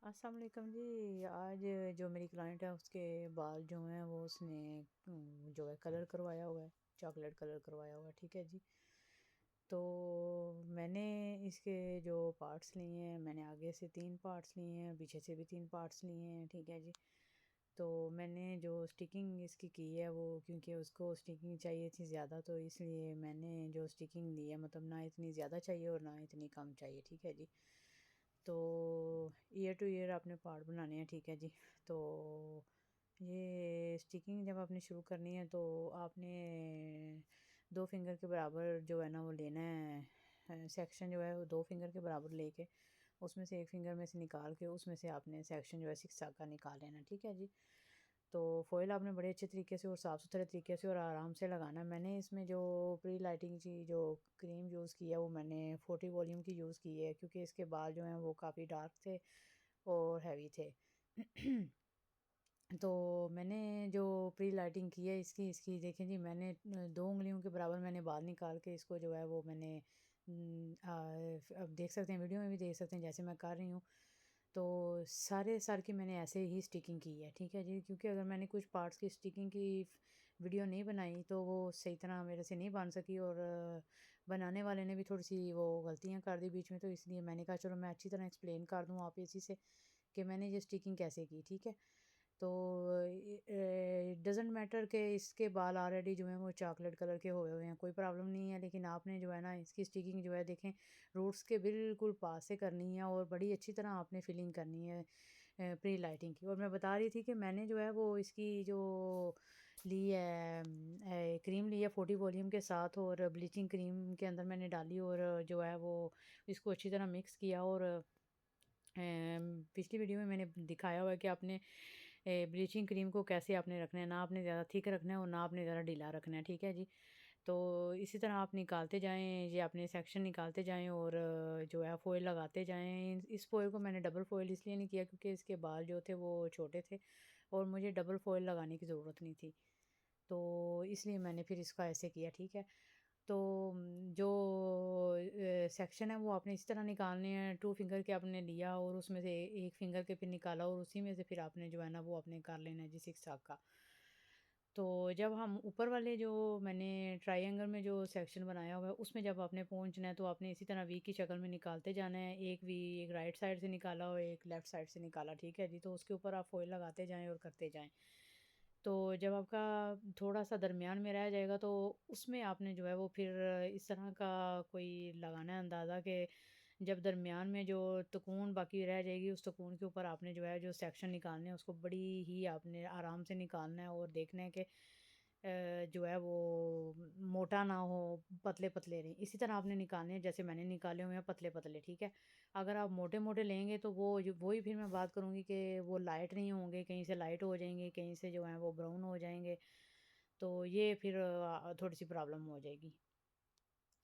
अस्सलाम वालेकुम जी। आज जो मेरी क्लाइंट है उसके बाल जो हैं वो उसने जो है कलर करवाया हुआ है, चॉकलेट कलर करवाया हुआ है। ठीक है जी। तो मैंने इसके जो पार्ट्स लिए हैं, मैंने आगे से 3 पार्ट्स लिए हैं, पीछे से भी 3 पार्ट्स लिए हैं। ठीक है जी। तो मैंने जो स्टिकिंग इसकी की है वो, क्योंकि उसको स्टिकिंग चाहिए थी ज़्यादा, तो इसलिए मैंने जो स्टिकिंग ली है, मतलब ना इतनी ज़्यादा चाहिए और ना इतनी कम चाहिए। ठीक है जी। तो ईयर टू ईयर आपने पार्ट बनाने हैं। ठीक है जी। तो ये स्टिकिंग जब आपने शुरू करनी है तो आपने 2 फिंगर के बराबर जो है ना वो लेना है। सेक्शन जो है वो 2 फिंगर के बराबर लेके उसमें से 1 फिंगर में से निकाल के उसमें से आपने सेक्शन जो है 6 का निकाल लेना। ठीक है जी। तो फॉइल आपने बड़े अच्छे तरीके से और साफ़ सुथरे तरीके से और आराम से लगाना है। मैंने इसमें जो प्री लाइटिंग की जो क्रीम यूज़ की है वो मैंने 40 वॉल्यूम की यूज़ की है, क्योंकि इसके बाल जो हैं वो काफ़ी डार्क थे और हैवी थे। तो मैंने जो प्री लाइटिंग की है इसकी इसकी देखें जी, मैंने 2 उंगलियों के बराबर मैंने बाल निकाल के इसको जो है वो मैंने अब देख सकते हैं, वीडियो में भी देख सकते हैं जैसे मैं कर रही हूँ। तो सारे सर की मैंने ऐसे ही स्टिकिंग की है। ठीक है जी। क्योंकि अगर मैंने कुछ पार्ट्स की स्टिकिंग की वीडियो नहीं बनाई तो वो सही तरह मेरे से नहीं बन सकी, और बनाने वाले ने भी थोड़ी सी वो गलतियाँ कर दी बीच में, तो इसलिए मैंने कहा चलो मैं अच्छी तरह एक्सप्लेन कर दूँ आप इसी से कि मैंने ये स्टिकिंग कैसे की। ठीक है। तो डज़न्ट मैटर कि इसके बाल ऑलरेडी जो हैं वो चॉकलेट कलर के हुए हुए हैं, कोई प्रॉब्लम नहीं है, लेकिन आपने जो है ना इसकी स्टिकिंग जो है देखें रूट्स के बिल्कुल पास से करनी है और बड़ी अच्छी तरह आपने फिलिंग करनी है प्री लाइटिंग की। और मैं बता रही थी कि मैंने जो है वो इसकी जो ली है क्रीम ली है 40 वॉल्यूम के साथ, और ब्लीचिंग क्रीम के अंदर मैंने डाली और जो है वो इसको अच्छी तरह मिक्स किया। और पिछली वीडियो में मैंने दिखाया हुआ है कि आपने ब्लीचिंग क्रीम को कैसे आपने रखना है, ना आपने ज़्यादा थिक रखना है और ना आपने ज़्यादा ढीला रखना है। ठीक है जी। तो इसी तरह आप निकालते जाएँ, ये अपने सेक्शन निकालते जाएँ और जो है फ़ॉइल लगाते जाएँ। इस फ़ॉइल को मैंने डबल फ़ॉइल इसलिए नहीं किया क्योंकि इसके बाल जो थे वो छोटे थे और मुझे डबल फ़ॉइल लगाने की ज़रूरत नहीं थी। तो इसलिए मैंने फिर इसका ऐसे किया। ठीक है। तो जो सेक्शन है वो आपने इस तरह निकालने हैं, 2 फिंगर के आपने लिया और उसमें से 1 फिंगर के फिर निकाला और उसी में से फिर आपने जो है ना वो आपने कर लेना है जी 6 का। तो जब हम ऊपर वाले जो मैंने ट्रायंगल में जो सेक्शन बनाया हुआ है उसमें जब आपने पहुंचना है तो आपने इसी तरह वी की शक्ल में निकालते जाना है। एक वी एक राइट साइड से निकाला और एक लेफ़्ट साइड से निकाला। ठीक है जी। तो उसके ऊपर आप फॉइल लगाते जाएँ और करते जाएँ। तो जब आपका थोड़ा-सा दरमियान में रह जाएगा तो उसमें आपने जो है वो फिर इस तरह का कोई लगाना है अंदाज़ा कि जब दरमियान में जो तकून बाकी रह जाएगी उस तकून के ऊपर आपने जो है जो सेक्शन निकालने हैं उसको बड़ी ही आपने आराम से निकालना है और देखना है कि जो है वो मोटा ना हो, पतले-पतले रहें। इसी तरह आपने निकालने हैं जैसे मैंने निकाले हुए हैं पतले-पतले। ठीक है। अगर आप मोटे-मोटे लेंगे तो वो जो वही फिर मैं बात करूँगी कि वो लाइट नहीं होंगे, कहीं से लाइट हो जाएँगे, कहीं से जो हैं वो ब्राउन हो जाएँगे। तो ये फिर थोड़ी-सी प्रॉब्लम हो जाएगी।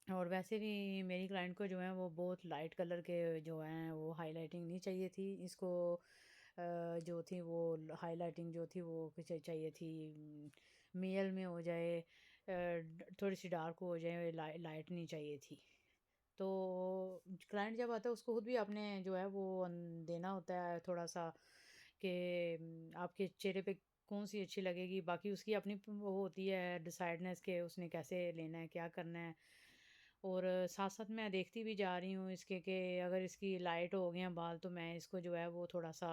और वैसे भी मेरी क्लाइंट को जो है वो बहुत लाइट कलर के जो हैं वो हाइलाइटिंग नहीं चाहिए थी। इसको जो थी वो हाइलाइटिंग जो थी वो कुछ चाहिए थी, मेल में हो जाए, थोड़ी सी डार्क हो जाए, लाइट नहीं चाहिए थी। तो क्लाइंट जब आता है उसको खुद भी आपने जो है वो देना होता है थोड़ा सा कि आपके चेहरे पे कौन सी अच्छी लगेगी, बाकी उसकी अपनी वो होती है डिसाइडनेस के उसने कैसे लेना है क्या करना है। और साथ साथ मैं देखती भी जा रही हूँ इसके कि अगर इसकी लाइट हो गए हैं बाल तो मैं इसको जो है वो थोड़ा सा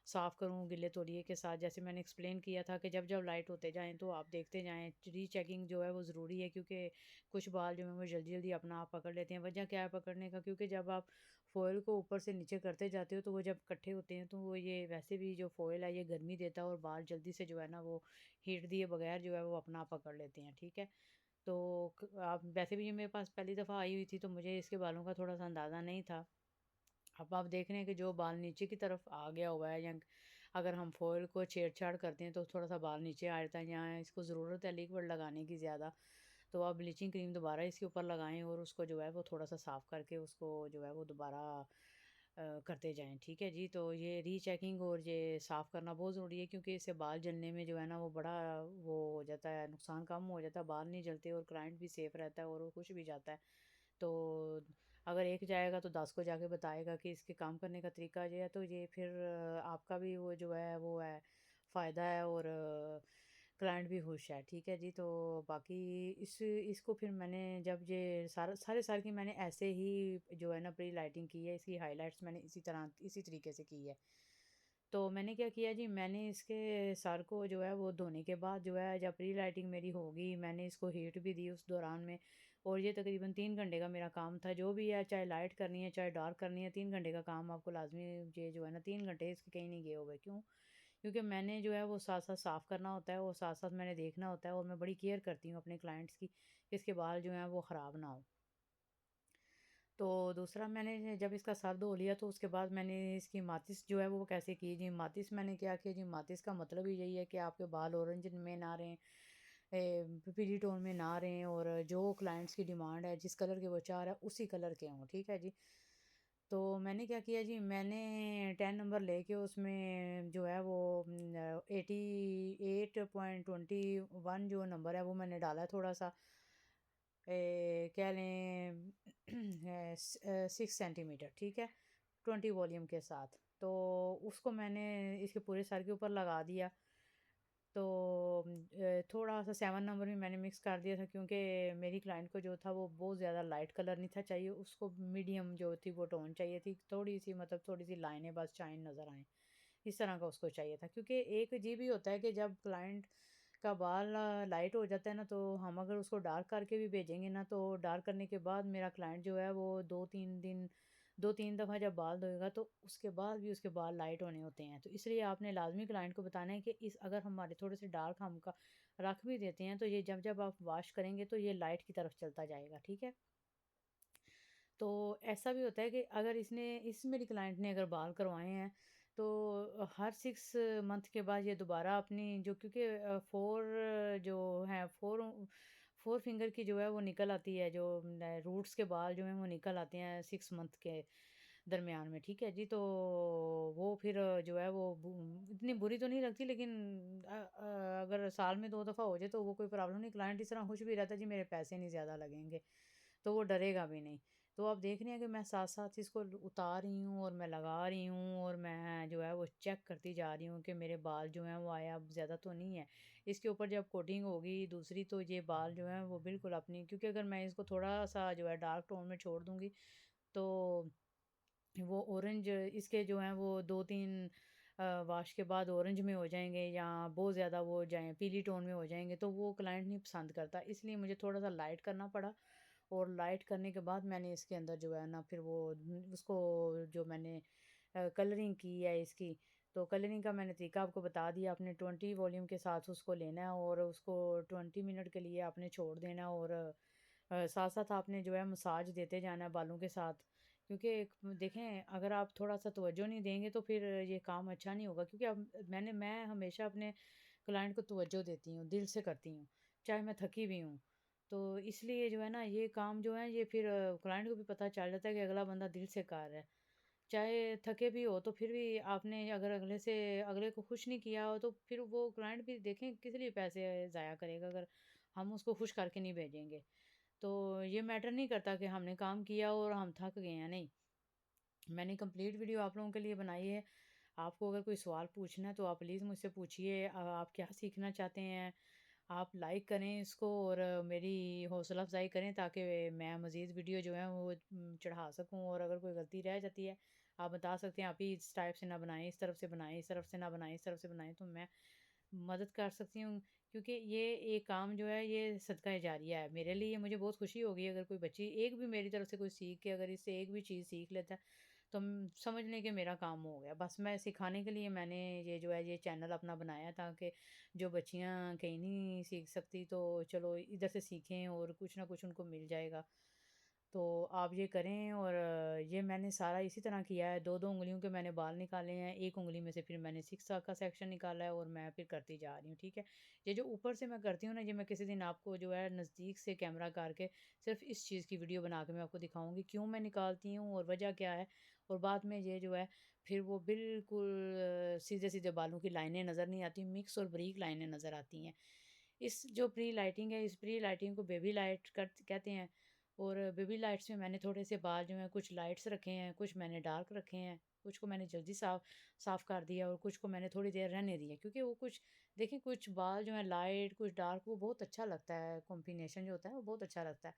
साफ़ करूँ गिले तौलिए के साथ, जैसे मैंने एक्सप्लेन किया था कि जब जब लाइट होते जाएँ तो आप देखते जाएँ। रीचेकिंग जो है वो ज़रूरी है, क्योंकि कुछ बाल जो हैं वो जल्दी जल्दी अपना आप पकड़ लेते हैं। वजह क्या है पकड़ने का, क्योंकि जब आप फ़ॉइल को ऊपर से नीचे करते जाते हो तो वो जब इकट्ठे होते हैं तो वो ये वैसे भी जो फ़ॉइल है ये गर्मी देता है और बाल जल्दी से जो है ना वो हीट दिए बगैर जो है वो अपना आप पकड़ लेते हैं। ठीक है। तो आप वैसे भी ये मेरे पास पहली दफ़ा आई हुई थी तो मुझे इसके बालों का थोड़ा सा अंदाज़ा नहीं था। अब आप देख रहे हैं कि जो बाल नीचे की तरफ आ गया हुआ है, या अगर हम फॉइल को छेड़छाड़ करते हैं तो थोड़ा सा बाल नीचे आ जाता है, यहाँ इसको ज़रूरत है लिक्विड लगाने की ज़्यादा, तो आप ब्लीचिंग क्रीम दोबारा इसके ऊपर लगाएं और उसको जो है वो थोड़ा सा साफ़ करके उसको जो है वो दोबारा करते जाएं। ठीक है जी। तो ये रीचेकिंग और ये साफ़ करना बहुत ज़रूरी है, क्योंकि इससे बाल जलने में जो है ना वो बड़ा वो हो जाता है, नुकसान कम हो जाता है, बाल नहीं जलते और क्लाइंट भी सेफ़ रहता है और वो खुश भी जाता है। तो अगर एक जाएगा तो 10 को जाके बताएगा कि इसके काम करने का तरीका ये है, तो ये फिर आपका भी वो जो है वो है फ़ायदा है, और क्लाइंट भी खुश है, ठीक है जी। तो बाकी इसको फिर मैंने जब ये सारे साल की मैंने ऐसे ही जो है ना प्री लाइटिंग की है, इसकी हाइलाइट्स मैंने इसी तरीके से की है। तो मैंने क्या किया जी, मैंने इसके सर को जो है वो धोने के बाद जो है, जब प्री लाइटिंग मेरी होगी, मैंने इसको हीट भी दी उस दौरान में। और ये तकरीबन 3 घंटे का मेरा काम था, जो भी है, चाहे लाइट करनी है चाहे डार्क करनी है, 3 घंटे का काम आपको लाजमी, ये जो है ना 3 घंटे इसके कहीं नहीं गए हुए। क्यों? क्योंकि मैंने जो है वो साथ साथ साफ़ करना होता है, और साथ साथ मैंने देखना होता है, और मैं बड़ी केयर करती हूँ अपने क्लाइंट्स की कि इसके बाल जो हैं वो ख़राब ना हो। तो दूसरा, मैंने जब इसका सर धो लिया तो उसके बाद मैंने इसकी माचिस जो है वो कैसे की जी, माचिस मैंने क्या किया जी, माचिस का मतलब ही यही है कि आपके बाल ऑरेंज में ना रहें, पीली टोन में ना रहें, और जो क्लाइंट्स की डिमांड है, जिस कलर के वो चाह रहा है उसी कलर के हों, ठीक है जी। तो मैंने क्या किया जी, मैंने 10 नंबर लेके उसमें जो है वो 88.21 जो नंबर है वो मैंने डाला है थोड़ा सा, कह लें 6 सेंटीमीटर, ठीक है, 20 वॉल्यूम के साथ। तो उसको मैंने इसके पूरे सर के ऊपर लगा दिया। तो थोड़ा सा 7 नंबर भी मैंने मिक्स कर दिया था, क्योंकि मेरी क्लाइंट को जो था वो बहुत ज़्यादा लाइट कलर नहीं था चाहिए, उसको मीडियम जो थी वो टोन चाहिए थी, थोड़ी सी मतलब थोड़ी सी लाइनें बस शाइन नज़र आएँ, इस तरह का उसको चाहिए था। क्योंकि एक अजीब ही होता है कि जब क्लाइंट का बाल लाइट हो जाता है ना, तो हम अगर उसको डार्क करके भी भेजेंगे ना, तो डार्क करने के बाद मेरा क्लाइंट जो है वो 2-3 दिन 2-3 दफ़ा जब बाल धोएगा तो उसके बाद भी उसके बाल लाइट होने होते हैं। तो इसलिए आपने लाज़मी क्लाइंट को बताना है कि इस अगर हमारे थोड़े से डार्क हम का रख भी देते हैं, तो ये जब जब आप वॉश करेंगे तो ये लाइट की तरफ चलता जाएगा, ठीक है। तो ऐसा भी होता है कि अगर इस मेरी क्लाइंट ने अगर बाल करवाए हैं, तो हर 6 मंथ के बाद ये दोबारा अपनी जो, क्योंकि जो है फोर फिंगर की जो है वो निकल आती है, जो रूट्स के बाल जो हैं वो निकल आते हैं 6 मंथ के दरमियान में, ठीक है जी। तो वो फिर जो है वो इतनी बुरी तो नहीं लगती, लेकिन अगर साल में 2 दफ़ा हो जाए तो वो कोई प्रॉब्लम नहीं, क्लाइंट इस तरह खुश भी रहता है जी, मेरे पैसे नहीं ज़्यादा लगेंगे, तो वो डरेगा भी नहीं। तो आप देख रहे हैं कि मैं साथ-साथ इसको उतार रही हूँ और मैं लगा रही हूँ, और मैं जो है वो चेक करती जा रही हूँ कि मेरे बाल जो हैं वो आया अब ज़्यादा तो नहीं है। इसके ऊपर जब कोटिंग होगी दूसरी, तो ये बाल जो हैं वो बिल्कुल अपनी, क्योंकि अगर मैं इसको थोड़ा-सा जो है डार्क टोन में छोड़ दूँगी, तो वो ऑरेंज इसके जो हैं वो 2-3 वॉश के बाद ऑरेंज में हो जाएँगे, या बहुत ज़्यादा वो हो जाएँ पीली टोन में हो जाएँगे, तो वो क्लाइंट नहीं पसंद करता। इसलिए मुझे थोड़ा-सा लाइट करना पड़ा, और लाइट करने के बाद मैंने इसके अंदर जो है ना फिर वो उसको जो मैंने कलरिंग की है इसकी, तो कलरिंग का मैंने तरीका आपको बता दिया। आपने 20 वॉल्यूम के साथ उसको लेना है, और उसको 20 मिनट के लिए आपने छोड़ देना है, और साथ-साथ आपने जो है मसाज देते जाना है बालों के साथ। क्योंकि देखें, अगर आप थोड़ा-सा तवज्जो नहीं देंगे तो फिर ये काम अच्छा नहीं होगा, क्योंकि अब मैं हमेशा अपने क्लाइंट को तवज्जो देती हूँ, दिल से करती हूँ, चाहे मैं थकी भी हूँ। तो इसलिए जो है ना ये काम जो है ये फिर क्लाइंट को भी पता चल जाता है कि अगला बंदा दिल से कर रहा है। चाहे थके भी हो तो फिर भी आपने अगर अगले को खुश नहीं किया हो, तो फिर वो क्लाइंट भी देखें किस लिए पैसे ज़ाया करेगा, अगर हम उसको खुश करके नहीं भेजेंगे। तो ये मैटर नहीं करता कि हमने काम किया और हम थक गए हैं, नहीं। मैंने कंप्लीट वीडियो आप लोगों के लिए बनाई है। आपको अगर कोई सवाल पूछना है तो आप प्लीज़ मुझसे पूछिए। आप क्या सीखना चाहते हैं? आप लाइक करें इसको, और मेरी हौसला अफ़ज़ाई करें, ताकि मैं मज़ीद वीडियो जो है वो चढ़ा सकूँ, और अगर कोई गलती रह जाती है, आप बता सकते हैं, आप ही इस टाइप से ना बनाएँ, इस तरफ से बनाएँ, इस तरफ से ना बनाएँ, इस तरफ से बनाएँ, तो मैं मदद कर सकती हूँ। क्योंकि ये एक काम जो है ये सदका जारिया है मेरे लिए। मुझे बहुत खुशी होगी अगर कोई बच्ची एक भी मेरी तरफ से कोई सीख के अगर इससे एक भी चीज़ सीख लेता है, तो समझ लें कि मेरा काम हो गया। बस मैं सिखाने के लिए मैंने ये जो है ये चैनल अपना बनाया, ताकि जो बच्चियाँ कहीं नहीं सीख सकती तो चलो इधर से सीखें, और कुछ ना कुछ उनको मिल जाएगा। तो आप ये करें, और ये मैंने सारा इसी तरह किया है। 2-2 उँगलियों के मैंने बाल निकाले हैं, एक उँगली में से फिर मैंने 6 का सेक्शन निकाला है, और मैं फिर करती जा रही हूँ, ठीक है। ये जो ऊपर से मैं करती हूँ ना, ये मैं किसी दिन आपको जो है नज़दीक से कैमरा करके सिर्फ इस चीज़ की वीडियो बना के मैं आपको दिखाऊँगी, क्यों मैं निकालती हूँ और वजह क्या है। और बाद में ये जो है फिर वो बिल्कुल सीधे-सीधे बालों की लाइनें नज़र नहीं आती, मिक्स और बारीक लाइनें नज़र आती हैं। इस जो प्री लाइटिंग है, इस प्री लाइटिंग को बेबी लाइट कहते हैं। और बेबी लाइट्स में मैंने थोड़े से बाल जो हैं कुछ लाइट्स रखे हैं, कुछ मैंने डार्क रखे हैं, कुछ को मैंने जल्दी साफ़ कर दिया और कुछ को मैंने थोड़ी देर रहने दिया, क्योंकि वो कुछ देखिए कुछ बाल जो हैं लाइट कुछ डार्क वो बहुत अच्छा लगता है, कॉम्बिनेशन जो होता है वो बहुत अच्छा लगता है।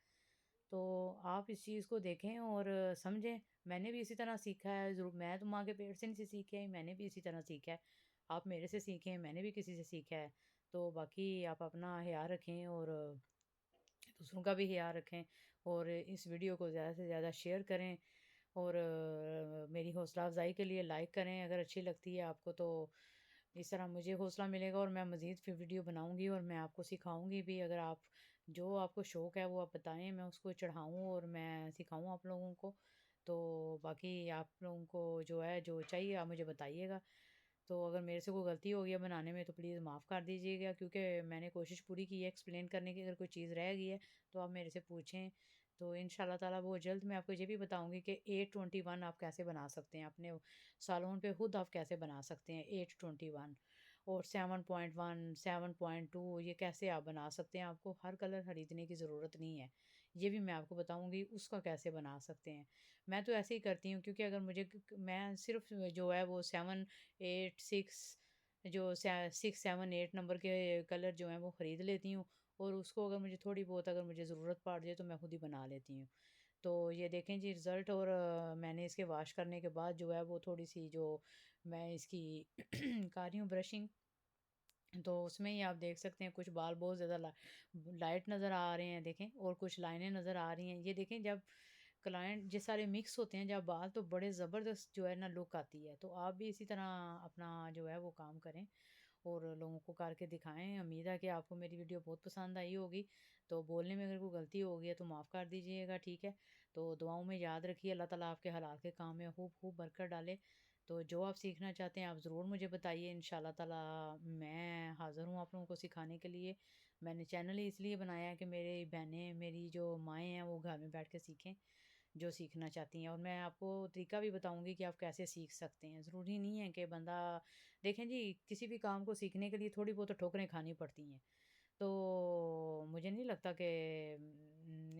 तो आप इस चीज़ को देखें और समझें। मैंने भी इसी तरह सीखा है, ज़रूर मैं तो माँ के पेट से नहीं सीखी है, मैंने भी इसी तरह सीखा है। आप मेरे से सीखें, मैंने भी किसी से सीखा है। तो बाकी आप अपना ख्याल रखें और दूसरों का भी ख्याल रखें और इस वीडियो को ज़्यादा से ज़्यादा शेयर करें और मेरी हौसला अफ़ज़ाई के लिए लाइक करें अगर अच्छी लगती है आपको, तो इस तरह मुझे हौसला मिलेगा और मैं मज़ीद फिर वीडियो बनाऊंगी और मैं आपको सिखाऊंगी भी। अगर आप जो आपको शौक़ है वो आप बताएं, मैं उसको चढ़ाऊँ और मैं सिखाऊँ आप लोगों को। तो बाकी आप लोगों को जो है जो चाहिए आप मुझे बताइएगा। तो अगर मेरे से कोई गलती हो गई है बनाने में तो प्लीज़ माफ़ कर दीजिएगा, क्योंकि मैंने कोशिश पूरी की है एक्सप्लेन करने की। अगर कोई चीज़ रह गई है तो आप मेरे से पूछें। तो इंशाल्लाह ताला वो जल्द मैं आपको ये भी बताऊंगी कि 821 आप कैसे बना सकते हैं अपने सालोन पे, खुद आप कैसे बना सकते हैं 821 और 7.1 7.2 ये कैसे आप बना सकते हैं। आपको हर कलर खरीदने की ज़रूरत नहीं है, ये भी मैं आपको बताऊंगी उसका कैसे बना सकते हैं। मैं तो ऐसे ही करती हूँ, क्योंकि अगर मुझे मैं सिर्फ जो है वो 7 8 6 जो 6 7 8 नंबर के कलर जो हैं वो ख़रीद लेती हूँ और उसको अगर मुझे थोड़ी बहुत अगर मुझे ज़रूरत पड़ जाए तो मैं खुद ही बना लेती हूँ। तो ये देखें जी रिज़ल्ट। और मैंने इसके वॉश करने के बाद जो है वो थोड़ी सी जो मैं इसकी कर रही हूँ ब्रशिंग, तो उसमें ही आप देख सकते हैं कुछ बाल बहुत ज़्यादा लाइट नज़र आ रहे हैं देखें, और कुछ लाइनें नज़र आ रही हैं। ये देखें जब क्लाइंट ये सारे मिक्स होते हैं जब बाल, तो बड़े ज़बरदस्त जो है ना लुक आती है। तो आप भी इसी तरह अपना जो है वो काम करें और लोगों को करके दिखाएं। उम्मीद है कि आपको मेरी वीडियो बहुत पसंद आई होगी। तो बोलने में अगर कोई गलती हो गई है तो माफ़ कर दीजिएगा, ठीक है। तो दुआओं में याद रखिए, अल्लाह ताला आपके हलाल के काम में खूब खूब बरकत डाले। तो जो आप सीखना चाहते हैं आप ज़रूर मुझे बताइए, इंशाल्लाह ताला मैं हाज़िर हूँ आप लोगों को सिखाने के लिए। मैंने चैनल ही इसलिए बनाया है कि मेरी बहनें मेरी जो माएँ हैं वो घर में बैठ के सीखें जो सीखना चाहती हैं, और मैं आपको तरीका भी बताऊंगी कि आप कैसे सीख सकते हैं। ज़रूरी नहीं है कि बंदा देखें जी, किसी भी काम को सीखने के लिए थोड़ी बहुत तो ठोकरें खानी पड़ती हैं। तो मुझे नहीं लगता कि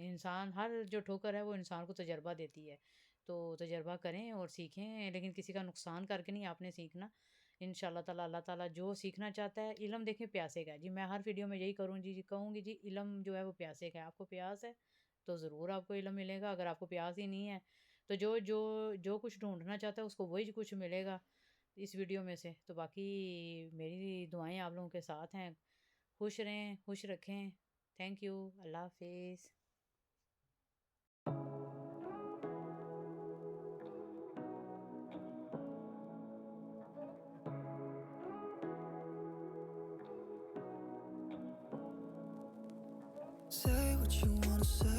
इंसान हर जो ठोकर है वो इंसान को तजर्बा देती है। तो तजर्बा करें और सीखें, लेकिन किसी का नुकसान करके नहीं आपने सीखना। इंशाल्लाह ताला अल्लाह ताला जो सीखना चाहता है, इल्म देखें प्यासे का है जी। मैं हर वीडियो में यही करूँ जी कहूँगी जी, इल्म जो है वो प्यासे का है। आपको प्यास है तो ज़रूर आपको इल्म मिलेगा, अगर आपको प्यास ही नहीं है तो जो जो जो कुछ ढूंढना चाहता है उसको वही कुछ मिलेगा इस वीडियो में से। तो बाकी मेरी दुआएं आप लोगों के साथ हैं। खुश रहें, खुश रखें। Thank you. अल्लाह हाफिज़। Say what you wanna say.